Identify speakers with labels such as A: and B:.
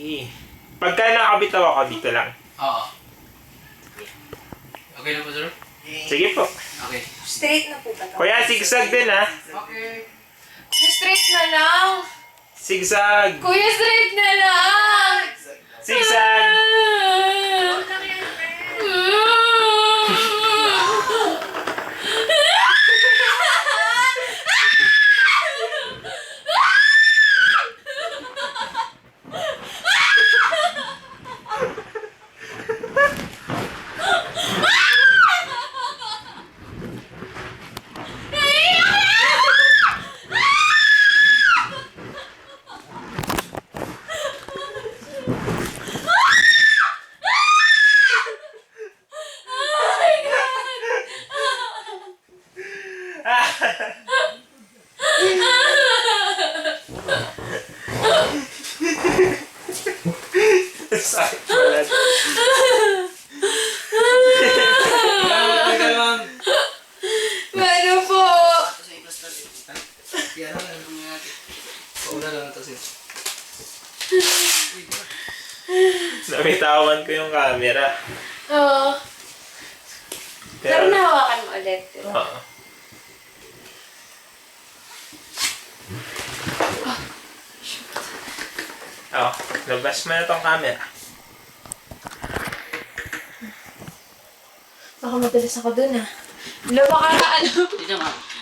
A: Okay. Pagka nakabitaw ako, dito lang.
B: Oo. Okay na po, sir?
A: Sige po.
B: Okay.
C: Straight na po ba ito?
A: Kuya, zigzag din ha.
B: Okay.
C: Kuya, straight na lang.
A: Zigzag.
C: Kuya, straight na lang.
A: Zigzag. Sakit pala.
C: Ano po?
B: Yan lang natin. Pauna lang ito, sir.
A: Nabitawan ko yung camera.
C: Oo. Pero nahawakan mo ulit.
A: Oo. Oh, labas mo na tong camera.
C: Baka madalas ako dun ah. Wala baka ano.
B: Dito, ma'am.